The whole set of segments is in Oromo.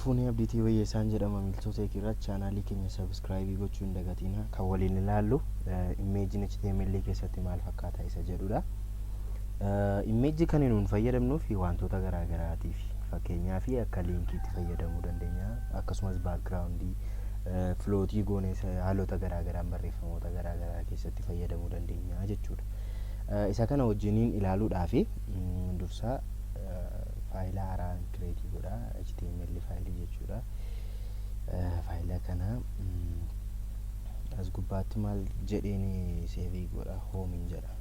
Fuunee abdiitii wayyeessaan jedhama miltoota irra chaanaalii keenya sabiskiraayibii gochuu hin dagatina kan waliin ilaallu imeejiin HTML keessatti maal fakkaata isa jedhudha. Imeejii kan nuun fayyadamnuuf wantoota garaa garaatiif fakkeenyaaf akka linkiitti fayyadamuu dandeenya akkasumas baakgiraawundii filootii goonee haalota garaa garaan barreeffamoota garaa garaa keessatti fayyadamuu dandeenya jechuudha. Isa kana wajjiniin ilaaluudhaaf dursa faayila haaraan kireetii godha HTML faayilii jechuudha. Faayila kana as gubbaatti maal jedheen seevii godha hoomiin jedha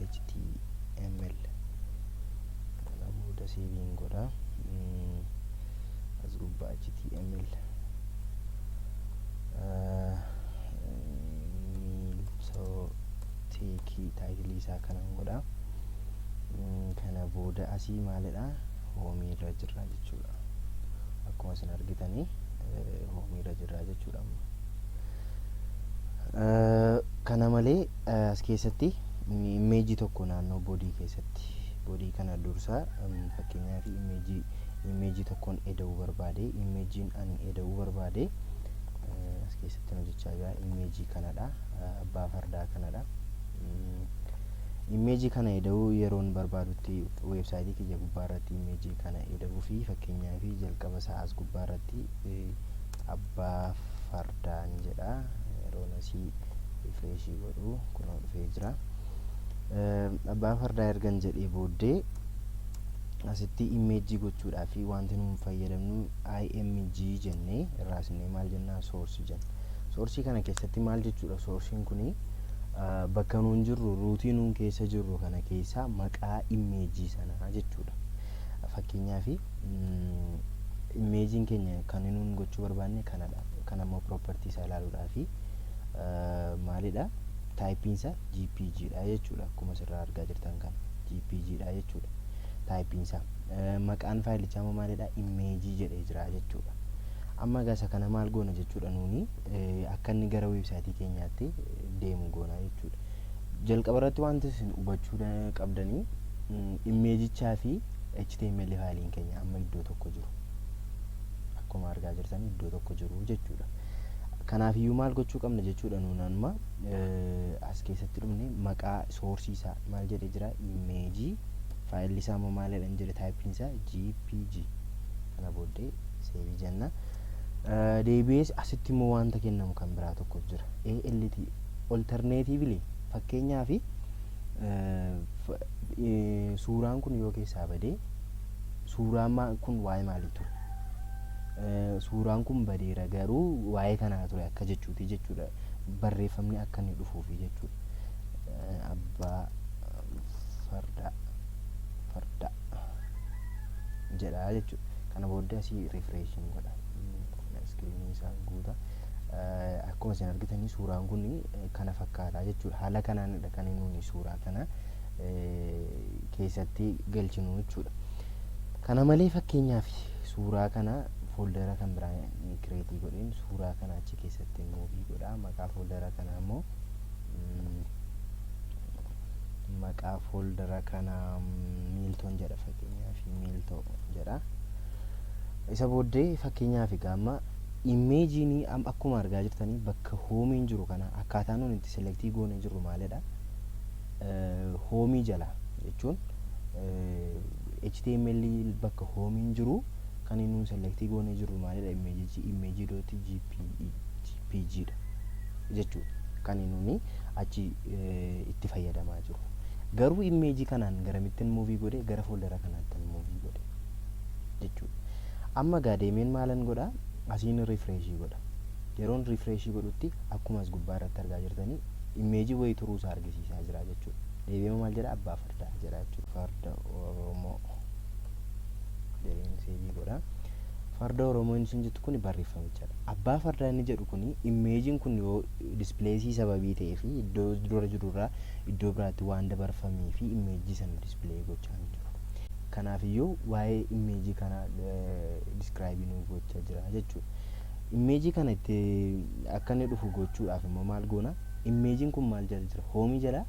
.html kana booda seeviin godha as gubbaa html teekii taayitilii isaa kanan godha. Kana booda asii maalidha hoomii irra jirra jechuudha. Akkuma isin argitanii hoomii irra jirra jechuudha. Kana malee as keessatti imeejii tokko naannoo boodii keessatti boodii kana dursa fakkeenyaaf imeejii tokkoon eda'uu barbaade imeejiin ani eda'uu barbaade as keessatti hojjechaa jira. Imeejii kanadha abbaa fardaa kanadha. Imeejii kana eda'uu yeroon barbaadutti weebsaayitii kiyya gubbaarratti imeejii kana eda'uu fi fakkeenyaaf jalqaba isaa as gubbaarratti abbaa fardaan jedha. Yeroon asii rifreeshii godhu kunoo dhufee jira. Abbaa fardaa ergan jedhee booddee asitti imeejii gochuudhaaf wanti nuun fayyadamnu img jennee irraasnee maal jennaa soorsii jenna. Soorsii kana keessatti maal jechuudha soorsiin kuni bakka nuun jirru ruutii nuun keessa jirru kana keessa maqaa imeejii sanaa jechuudha. Fakkeenyaaf imeejiin keenya kan nuun gochuu barbaanne kanadha. Kanammoo propertii isaa ilaaluudhaaf maalidha taayipiinsa GPG dha jechuudha. Akkuma asirraa argaa jirtan kana GPG dha jechuudha taayipiinsa. Maqaan faayilichaa maalidha imeejii jedhee jira jechuudha. Amma gasa kana maal goona jechuudha nuuni akka inni gara weebsaayitii keenyaatti deemu goona jechuudha. Jalqaba irratti wanti isin hubachuu qabdanii imeejichaa fi HTML faayiliin keenya amma iddoo tokko jiru. Akkuma argaa jirtan iddoo tokko jiru jechuudha. Kanaaf iyyuu maal gochuu qabna jechuudha nuun amma as keessatti dhumne maqaa soorsii isaa maal jedhee jira imeejii faayilli isaa immoo maalidha hin jedhe taayipiin isaa GPG. Kana booddee seevii jenna. Deebi'ees asitti immoo wanta kennamu kan biraa tokko jira. ALT alternatively fakkeenyaaf suuraan kun yoo keessaa badee suuraan kun waa'ee maalii ture? Suuraan kun badeera garuu waa'ee kanaa ture akka jechuuti jechuudha. Barreeffamni akka inni dhufuufi jechuudha. Abbaa farda jedha jechuudha. Kana booddee asii refreshin godha. Iskiriinii isaa guuta. Akkuma isin argitanii suuraan kun kana fakkaata jechuudha. Haala kanaanidha kan nuuni suuraa kana keessatti galchinu jechuudha. Kana malee fakkeenyaaf suuraa kana foldera kan biraa kireetii godheen suuraa kana achi keessatti muuvii godha. Maqaa foldera kana immoo maqaa foldera kana miiltoon jedha fakkeenyaaf miiltoo jedha. Isa booddee fakkeenyaaf gamma imeejiin akkuma argaa jirtanii bakka hoomiin jiru kana akkaataa nuun itti selektii goonee jirru maalidha hoomii jala jechuun HTML bakka hoomiin jiru kan nuun selektii goonee jirru maalidha image.jpg dha jechuudha. Kan nuuni achi itti fayyadamaa jiru. Garuu imeejii kanaan garamittiin muuvii godhe gara foldera kanaatti muuvii godhe jechuudha. Amma gaadeemeen maalan godha asiin refreshii godha. Yeroon refreshii godhutti akkuma as gubbaa irratti argaa jirtanii imeejii wayii turuu isaa argisiisaa jira jechuudha. Deebi'ee maal jedha abbaa fardaa jedha jechuudha. Farda Oromoo jedheen seevii godha. Farda Oromoo inni jettu kun barreeffamichadha. Abbaa fardaa inni jedhu kun imeejiin kun yoo displeesii sababii ta'ee fi iddoo dura jirurraa iddoo biraatti waan dabarfamee fi imeejii sana displee gochaa jiru. Kanaaf iyyuu waa'ee imeejii kana describe nu gochaa jira jechuudha. Imeejii kana itti akka inni dhufu gochuudhaaf immoo maal goona? Imeejiin kun maal jala jira? Hoomii jala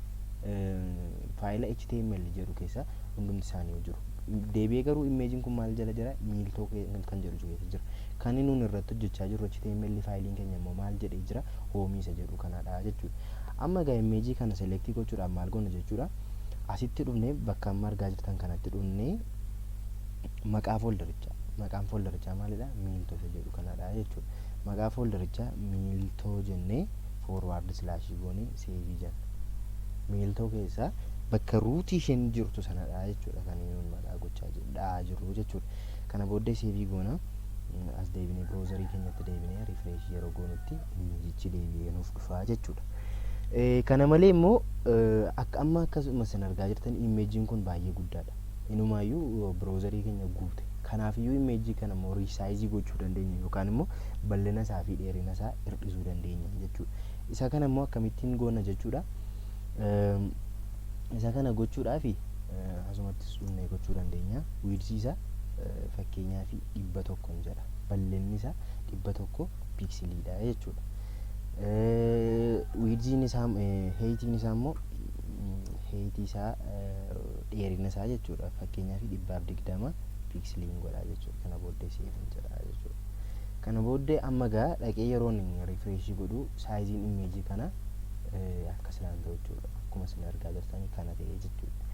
faayila HTML jedhu keessa hundumti isaanii jiru. deebi'ee garuu imeejiin kun maal jala jira miiltoo kan jedhu keessa jira. Kan nuun irratti hojjechaa jirru HTML faayiliin keenya immoo maal jedhee jira hoomii isa jedhu kanadha jechuudha. Amma egaa imeejii kana selektii gochuudhaaf maal goona jechuudha. Asitti dhufnee bakka amma argaa jirtan kanatti dhufnee maqaan fooldarichaa maalidha miiltoo isa jedhu kanadha jechuudha. Maqaa fooldarichaa miiltoo jennee forward slash goonee seevii jenna. Miiltoo keessaa bakka ruutii isheen jirtu sanadha jechuudha kan nuun maqaa gochaa jirru jechuudha. Kana booddee seevii goona as deebinee browserii keenyatti deebinee refresh yeroo goonutti imeejichi deebi'ee nuuf dhufaa jechuudha. Kana malee immoo akka amma akkasuma isin argaa jirtan imeejiin kun baay'ee guddaadha. Inumaayyuu browserii keenya guute. Kanaafiyyuu imeejii kana immoo risaayizii gochuu dandeenya yookaan immoo bal'ina isaa fi dheerina isaa hir'isuu dandeenya jechuudha. Isa kana immoo akkamittiin goona jechuudha. Isa kana gochuudhaaf asumattis dhufnee gochuu dandeenya. Widthii isaa fakkeenyaaf 100 jedha. Bal'inni isaa 100 pikseliidha jechuudha. Widthiin isaa heightiin isaa immoo heightii isaa dheerina isaa jechuudha. Fakkeenyaaf 120 pikseliin godha jechuudha. Kana booddee seeviin jedha jechuudha. Kana booddee amma gaa dhaqee yeroon refresh godhu saayiziin imeejii kana akkas ilaalan ta'u jechuudha. Akkuma isin argaa jirtan kana ta'e jechuudha.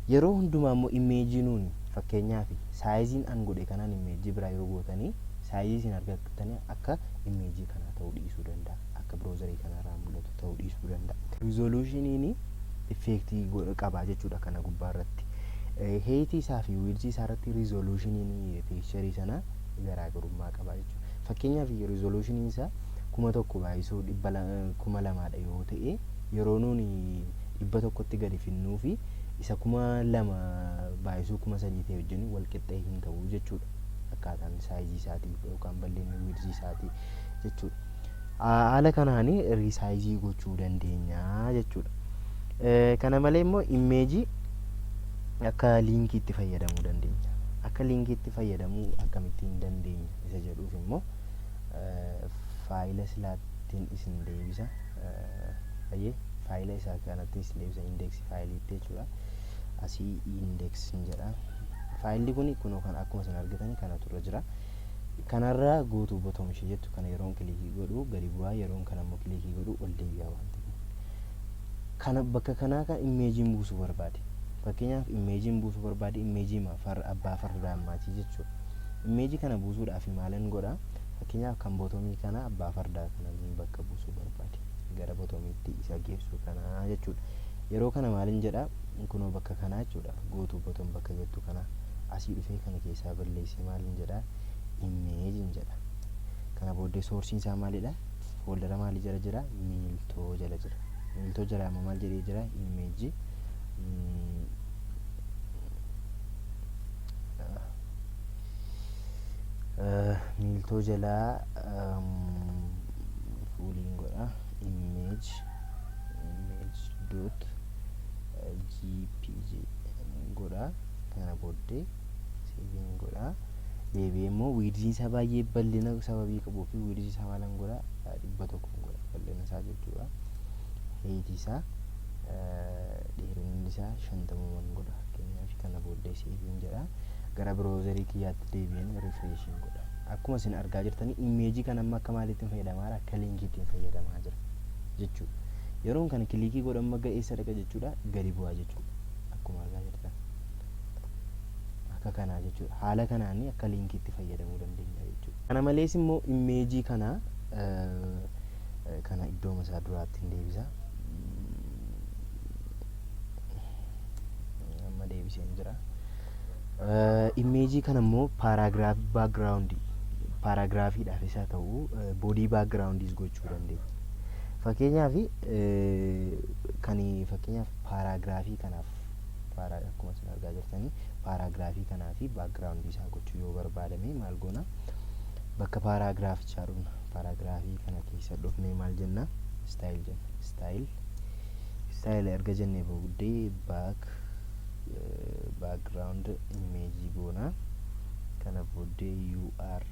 Yeroo hundumaa immoo imeejii nuuni fakkeenyaaf saayiziin an godhe kanaan imeejii biraa yoo gootanii saayizii isin argattanii akka imeejii kanaa ta'uu dhiisuu danda'a. Akka browserii kanarraa mul'atu ta'uu dhiisuu danda'a. Rizoolushiniin effektii qaba jechuudha kana gubbaa irratti. Heightii isaa fi widthii isaa irratti rizoolushiniin teekcharii sana garaagarummaa qaba jechuudha. Fakkeenyaaf rizoolushiniin isaa 1000 baay'isuu 200 yoo ta'e yeroo nuuni 100tti gadi finnuu fi isa 2000 baay'isuu 3000 ta'e wajjin wal qixxee hin ta'u jechuudha. Akkaataan saayizii isaatii yookaan bal'inni widthii isaatii jechuudha. Haala kanaan risaayizii gochuu dandeenya jechuudha. Kana malee immoo imeejii akka liinkiitti fayyadamuu dandeenya. Akka liinkiitti fayyadamuu akkamittiin dandeenya isa jedhuuf immoo faayila silaattiin isin deebisa. Faayila isaa kanatti isin deebisa indeeksii faayiliitti jechuudha. Asii indeeksiin jedha. Faayilli kun kan akkuma isin argitanii kanatu irra jira. Kanarraa guutuu bottom ishee jettu kana yeroon kilikii godhu gadi bu'aa yeroon kana immoo kilikii godhu ol deebi'aa waan ta'eef. Kana bakka kanaa kan imeejiin buusuu barbaade. Fakkeenyaaf imeejiin buusuu barbaade imeejii abbaa fardaa ammaatii jechuudha. Imeejii kana buusuudhaaf maalan godha? Fakkeenyaaf kan bottomii kana abbaa fardaa kana bakka buusuu barbaade. Gara bottomiitti isa geessu kana jechuudha. Yeroo kana maalin jedha? Kunoo bakka kanaa jechuudha. Guutuu bottom bakka jettu kana asii dhufee kana keessaa balleessee maalin jedha? Imeejiin jedha. Kana booddee soorsiin isaa maalidha? Fooldara maalii jala jira? Miiltoo jala jira. Miiltoo jala amma maal jedhee jira? Imeejii miiltoo jalaa fuuliin godha. Image dot jpg godha. Kana booddee seeviin godha. Deebi'ee immoo widthii isaa baay'ee bal'ina sababii qabuu fi widthii isaa maalan godha 100 godha bal'ina isaa jechuudha. Heightii isaa dheerinni isaa 50 godha. Fakkeenyaaf kana booddee seeviin jedha. Gara browserii kiyyaatti deebi'een refreshiin godha. Akkuma isin argaa jirtanii imeejii kana amma akka maaliitiin fayyadamaa jira? Akka liinkiitiin fayyadamaa jira jechuudha. Yeroon kana kilikii godhan magga eessa dhaqa jechuudha? Gadi bu'aa jechuudha. Akkuma argaa jirtan. Akka kanaa jechuudha. Haala kanaan akka liinkiitti fayyadamuu dandeenya jechuudha. Kana malees immoo imeejii kana iddoo isaa duraatti hin deebisa. Amma deebiseen jira. Imeejii kana immoo paaraagiraaf baakgiraawundii paaraagiraafiidhaaf isa ta'u boodii baakgiraawundiis gochuu dandeenya. Fakkeenyaaf paaraagiraafii kanaaf akkuma isin argaa jirtanii paaraagiraafii kanaaf baakgiraawundii isaa gochuu yoo barbaadame maal goona? Bakka paaraagiraafichaa dhufna. Paaraagiraafii kana keessa dhufnee maal jenna? Staayil jenna. Staayil erga jennee booddee background imeejii goona. Kana booddee URL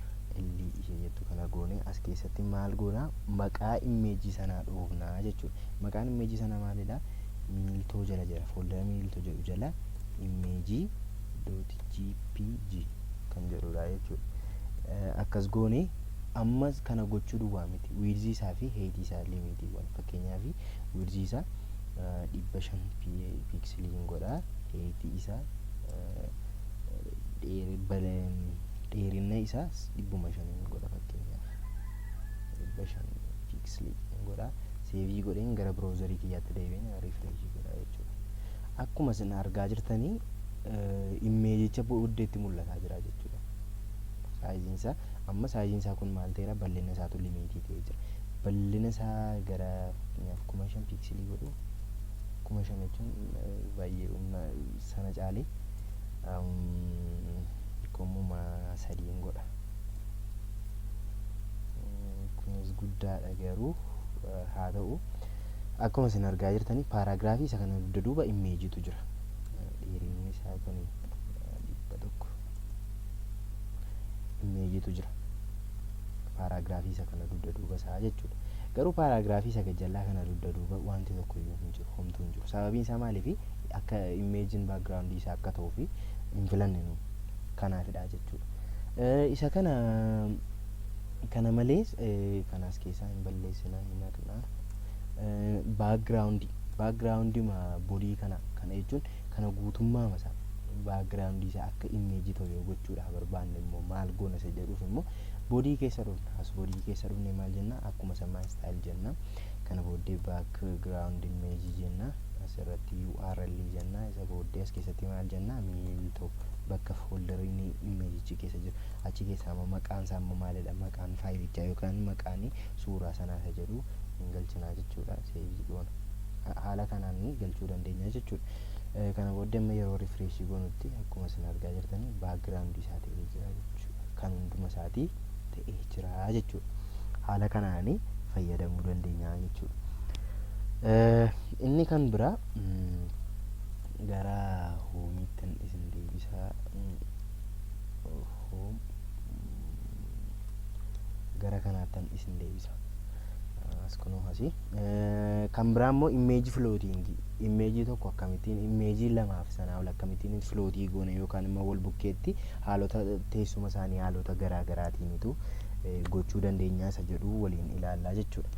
ishee jettu kana goone as keessatti maal goona? Maqaa imeejii sanaa dhoofnaa jechuudha. Maqaan imeejii sanaa maalidha? Miiltoo jala jira. Fooldara miiltoo jedhu jala imeejii .jpg kan jedhudha jechuudha. Akkas goone ammas kana gochuu duwwaa miti, width isaa fi height isaa limitiiwwan, fakkeenyaaf width isaa 500 pixeliin godha, height isaa dheerina isaas 500 godha, fakkeenyaaf 500 pixeliin godha. Seevii godheen gara browserii kiyyaatti deebiin refresh godha jechuudha. Akkuma isin argaa jirtanii imeejicha booddeetti mul'ataa jira jechuudha. Saayiziin isaa amma saayiziin isaa kun maal ta'eera, bal'ina isaatu limitii ta'ee jira. Bal'ina isaa gara fakkeenyaaf 5,000 pixelii godhu, 5,000 jechuun baay'ee humna sana caalee kommuma 3 godha. Kunis guddaadha garuu haa ta'u, akkuma isin argaa jirtanii paaraagiraafii isa kana dugda duuba imeejitu jira. Dheerinni isaa kun 100 imeejitu jira paaraagiraafii isa kana dugda duuba isaa jechuudha. Garuu paaraagiraafii isa gajjallaa kana dugda duuba wanti tokko iyyuu hin jiru, homtuu hin jiru. Sababiin isaa maaliif akka imeejiin baakgiraawundii isaa akka ta'uu fi hin filanne nu kanaafidha jechuudha. Isa kana malees kanas keessaa hin balleessina, hin haqna. baakgiraawundii bodii kana jechuun kana guutummaa masaa baakgiraawundii isaa akka imeejii ta'u yoo gochuudhaaf barbaanne immoo maal goona isa jedhuuf immoo bodii keessa dhufna. As bodii keessa dhufne maal jenna, akkuma samaa istaayil jenna. Kana booddee baakgiraawundi imeejii jenna. Asirratti URL jenna. Isa booddee as keessatti maal jenna, miiltoo bakka fooldarii imeejichi keessa jiru achi keessa amma maqaan isaa immoo maalidha, maqaan faayilichaa yookaan maqaan suuraa sanaa isa jedhu hin galchinaa jechuudha. Seevii goona. Haala kanaan galchuu dandeenya jechuudha. Kana booddee amma yeroo rifreeshii goonutti akkuma isin argaa jirtanii baakgiraawundii isaa ta'ee jira jechuudha. Kan hunduma isaatii ta'ee jira jechuudha. Haala kanaan fayyadamuu dandeenya jechuudha. Inni kan biraa gara hoomiitti isin deebisaa. Hoom gara kanaattan isin deebisa. As kunoo asii. Kan biraa immoo imeejii filootiingi. Imeejii tokko akkamittiin, imeejii lamaaf sanaa ol akkamittiin filootii goona yookaan immoo wal bukkeetti haalota teessuma isaanii haalota garaa garaatiinitu gochuu dandeenya isa jedhu waliin ilaallaa jechuudha.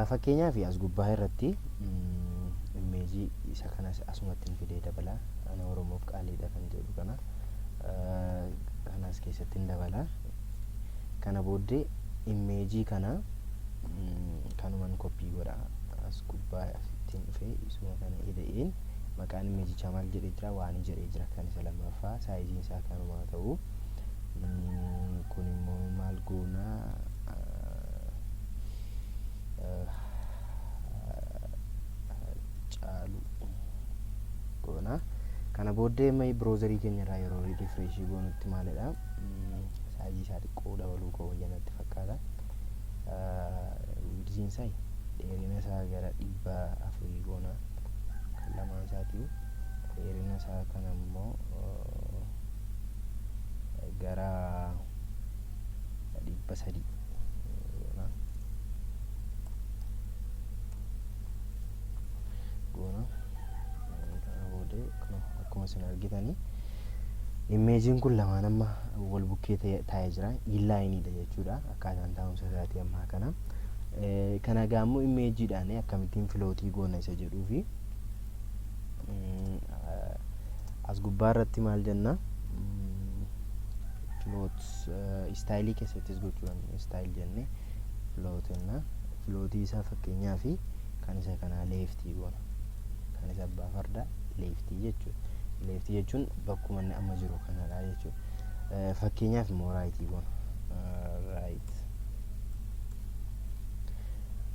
Fakkeenyaaf as gubbaa irratti imeejii isa kanas asumatti fidee dabala. Ana Oromoof qaaliidha kan jedhu kana kanas keessatti dabala. Kana booddee imeejii kana kanuman koppii godha. As gubbaa asittiin dhufee isuma kana hidheen maqaan imeejichaa maal jedhee jira, waan jedhee jira. Kan isa lammaffaa saayiziin isaa kanuma ta'u, kun immoo maal goona, caalu goona. Kana booddee mai browserii keenya irraa yeroo rifreeshii goonutti maalidha, saayizii isaa xiqqoo dabaluu qaba jenatti fakkaata. Widziin isaa dheerina isaa gara 400 goona. Kan lamaan isaatii dheerina isaa kana immoo gara 300 goona. Kana booddee akkuma isin argitanii imeejiin kun lamaan amma wal bukkee taa'ee jira. Inlaayiniidha jechuudha akkaataan taa'umsa isaatii ammaa kana. Kana egaa immoo imeejiidhaan akkamittiin filootii goona isa jedhuu fi as gubbaa irratti maal jenna, filoot istaayilii keessattis gochuu dandeenya. Istaayil jennee filootinna filootii isaa fakkeenyaa fi kan isa kanaa leeftii goona. Kan isa abbaa fardaa leeftii jechuudha. Leeftii jechuun bakkuma inni amma jiru kanadha jechuudha. Fakkeenyaaf immoo raayitii goona. Raayit.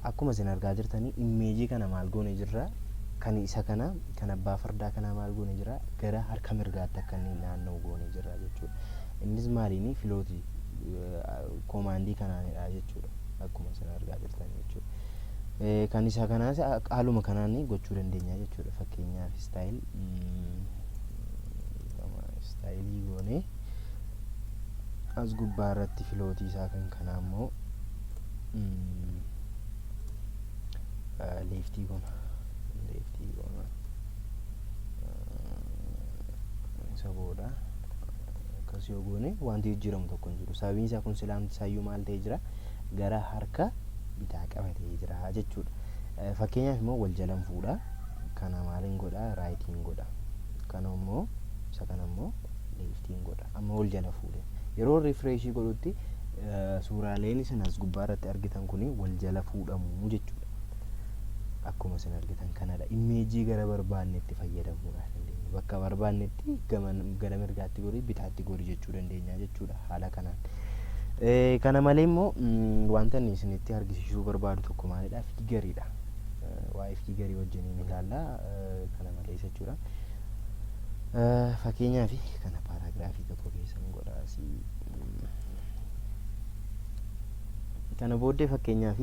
Akkuma isin argaa jirtanii imeejii kana maal goone jirra, kan isa kana kan abbaa fardaa kana maal goone jirra, gara harka mirgaatti akka inni naanna'u goone jirra jechuudha. Innis maaliini, filootii koomaandii kanaanidha jechuudha. Akkuma isin argaa jirtanii jechuudha. Kan isa kanaas haaluma kanaan gochuu dandeenya jechuudha. Fakkeenyaaf istaayilii goone as gubbaa irratti filootii isaa kan kanaa immoo leeftii goona. isa booda akkas yoo goone wanti jijjiiramu tokko hin jiru. Sababiin isaa kun silaamti isaayyuu maal ta'ee jira, gara harka bitaa qabatee jira jechuudha. Fakkeenyaaf immoo wal jalan fuudha, kana maaliin godha, raayitiin godha, kana immoo isa kana immoo leeftiin godha. Amma wal jala fuudhe yeroo rifreeshii godhutti suuraaleen isin as gubbaa irratti argitan kuni wal jala fuudhamu jechuudha. Akkuma isin argitan kanadha. Imeejii gara barbaannetti fayyadamuudha dandeenya. Bakka barbaannetti gara mirgaatti gorii bitaatti gorii jechuu dandeenya jechuudha haala kanaan. Kana malee immoo wanta inni isinitti argisiisuu barbaadu tokko maalidha, fiigariidha. Waa'ee fiigarii wajjiniin ilaalla. Kana malees jechuudha. Fakkeenyaaf kana paaraagiraafii tokko keessan godhaasi. Kana booddee fakkeenyaaf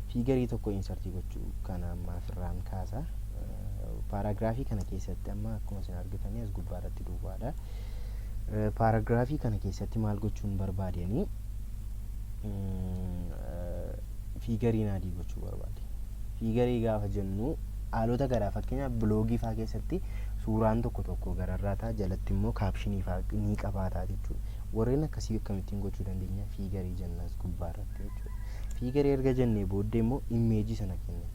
fiigarii tokko insertii gochuu kana ammaaf irraan kaasa. Paaraagiraafii kana keessatti amma akkuma isin argitanii as gubbaa irratti duwwaadha. Paaraagiraafii kana keessatti maal gochuun barbaadanii fiigarii naadii gochuu barbaade. Fiigarii gaafa jennu haalota garaa fakkeenyaaf biloogii faa keessatti suuraan tokko gararraa ta'a, jalatti immoo kaapshinii faa ni qabaata jechuudha. Warreen akkasii akkamittiin gochuu dandeenya, fiigarii jennaas gubbaa irratti jechuudha. Fiigarii erga jennee booddee immoo imeejii sana kenna.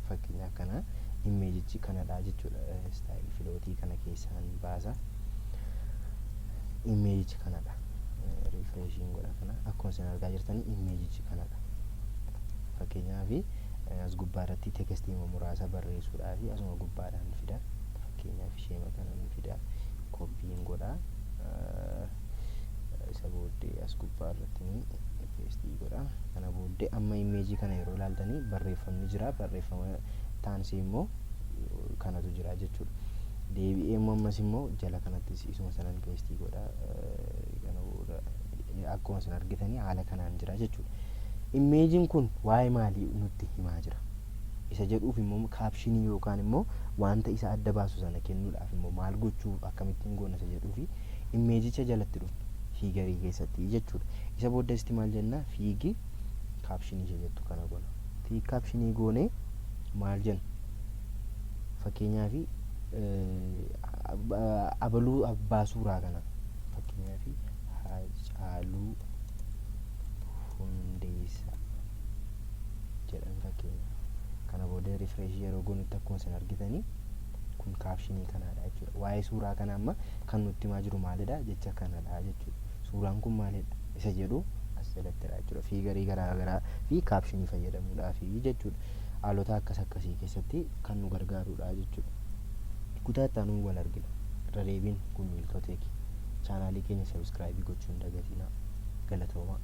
Fakkeenyaaf kana imeejichi kanadha jechuudha. Istaayil filootii kana keessaan baasa. Imeejichi kanadha. Rifreeshiin godha kana akkuma isin argaa jirtanii imeejichi kanadha. Fakkeenyaaf as gubbaa irratti tekstii muraasa barreessuudhaaf asuma gubbaadhaan fida. Fakkeenyaaf isheema kana ni fida, koppiin godha. Isa booddee as gubbaa irratti ni tekstii godha. Kana booddee amma imeejii kana yeroo ilaaltanii barreeffamni jira, barreeffama taansii immoo kanatu jira jechuudha. Deebi'ee immoo ammas immoo jala kanattis isuma sanan tekstii godha. Akkuma isin argitanii haala kanaan jira jechuudha. Imeejiin kun waa'ee maalii nutti himaa jira isa jedhuuf immoo kaapshinii yookaan immoo wanta isa adda baasu sana kennuudhaaf immoo maal gochuu akkamittiin goona isa jedhuufi imeejicha jalatti dhufna fiigarii keessatti jechuudha. Isa booddeesti maal jenna, fiigi kaapshinii isa jettu kana goona. Fiigi kaapshinii goonee maal jenna, fakkeenyaaf abaluu abbaa suuraa kana fakkeenyaaf Haacaaluu Hundeessaa jedhan fakkeenya. Kana booda rifreeshii yeroo goonutti akkuma isin argitanii kun kaapshinii kanadha jechuudha. Waa'ee suuraa kana amma kan nutti himaa jiru maalidha, jecha kanadha jechuudha. Suuraan kun maalidha isa jedhu as jalattidha jechuudha. Fiigarii garaagaraa fi kaapshinii fayyadamuudhaaf jechuudha. Haalota akkasii keessatti kan nu gargaarudha jechuudha. Kutaa itti aanuun wal argina. Irra deebiin kun Milkoo Teek. Chaanaalii keenya sabiskiraayibii gochuun dagatinaa. Galatoomaa.